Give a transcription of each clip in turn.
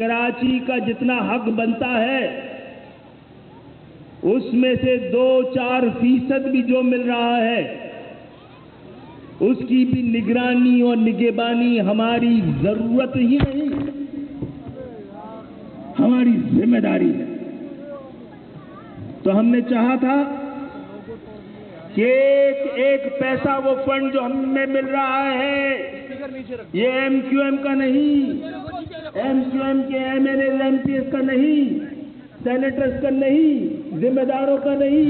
کراچی کا جتنا حق بنتا ہے اس میں سے 2-4% بھی جو مل رہا ہے اس کی بھی نگرانی اور نگہبانی ہماری ضرورت ہی نہیں، ہماری ذمہ داری ہے۔ تو ہم نے چاہا تھا کہ ایک پیسہ وہ فنڈ جو ہمیں مل رہا ہے یہ ایم کیو ایم کا نہیں، ایم کیو ایم کے M L A M P s کا نہیں، سینیٹرز کا نہیں، ذمہ داروں کا نہیں،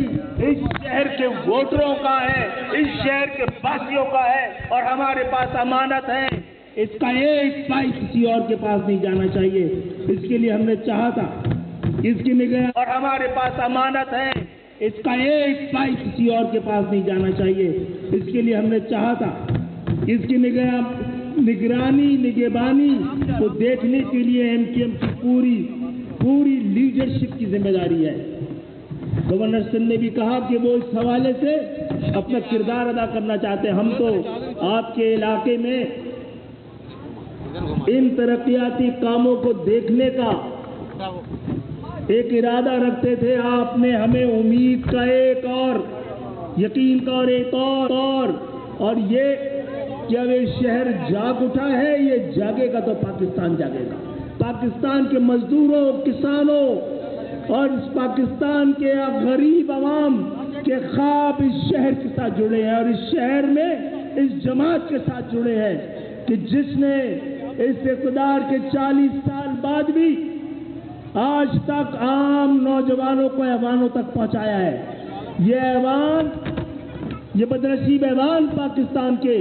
اس شہر کے ووٹروں کا ہے، اس شہر کے باسیوں کا ہے، اور ہمارے پاس امانت ہے۔ اس کا ایک پائی کسی اور کے پاس نہیں جانا چاہیے۔ اس کے لیے ہم نے چاہا تھا اس کی نگراں، اور ہمارے پاس امانت ہے، اس کا ایک پائی کسی اور کے پاس نہیں جانا چاہیے۔ اس کے لیے ہم نے چاہا تھا اس کی نگرانی نگہبانی کو دیکھنے کے لیے ایم کیو ایم کی پوری لیڈرشپ کی ذمہ داری ہے۔ گورنر سندھ نے بھی کہا کہ وہ اس حوالے سے اپنا کردار ادا کرنا چاہتے ہیں۔ ہم تو آپ کے علاقے میں ان ترقیاتی کاموں کو دیکھنے کا ایک ارادہ رکھتے تھے۔ آپ نے ہمیں امید کا ایک اور یقین کا اور ایک اور یہ کہ اب یہ شہر جاگ اٹھا ہے، یہ جاگے گا تو پاکستان جاگے گا۔ پاکستان کے مزدوروں، کسانوں اور اس پاکستان کے غریب عوام کے خواب اس شہر کے ساتھ جڑے ہیں، اور اس شہر میں اس جماعت کے ساتھ جڑے ہیں کہ جس نے اس اقتدار کے 40 سال بعد بھی آج تک عام نوجوانوں کو ایوانوں تک پہنچایا ہے۔ یہ ایوان، یہ بدنصیب ایوان پاکستان کے،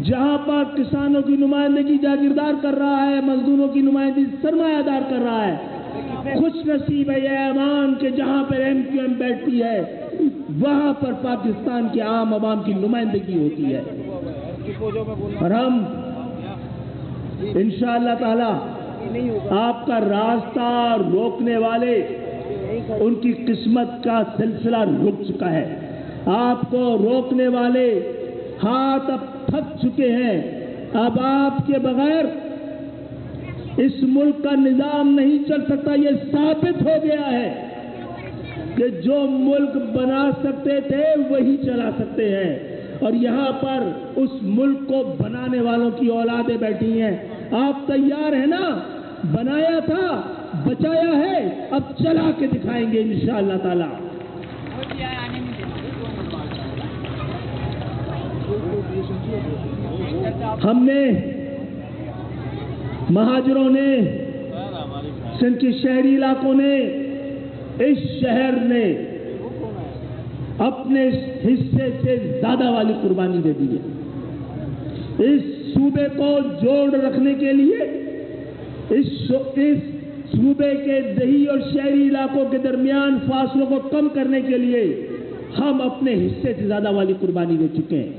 جہاں پر کسانوں کی نمائندگی جاگیردار کر رہا ہے، مزدوروں کی نمائندگی سرمایہ دار کر رہا ہے، خوش نصیب ہے یہ ایوان کہ جہاں پر ایم کیو ایم بیٹھتی ہے وہاں پر پاکستان کے عام عوام کی نمائندگی ہوتی ہے۔ اور ہم انشاءاللہ تعالی آپ کا راستہ روکنے والے ان کی قسمت کا سلسلہ رک چکا ہے۔ آپ کو روکنے والے ہاتھ اب تھک چکے ہیں۔ اب آپ کے بغیر اس ملک کا نظام نہیں چل سکتا۔ یہ ثابت ہو گیا ہے کہ جو ملک بنا سکتے تھے وہی چلا سکتے ہیں، اور یہاں پر اس ملک کو بنانے والوں کی اولادیں بیٹھی ہیں۔ آپ تیار ہیں نا؟ بنایا تھا، بچایا ہے، اب چلا کے دکھائیں گے انشاءاللہ تعالی۔ ہم نے مہاجروں نے، سندھ کے شہری علاقوں نے، اس شہر نے اپنے حصے سے زیادہ والی قربانی دے دی ہے۔ اس صوبے کو جوڑ رکھنے کے لیے، اس صوبے کے دیہی اور شہری علاقوں کے درمیان فاصلوں کو کم کرنے کے لیے ہم اپنے حصے سے زیادہ والی قربانی دے چکے ہیں۔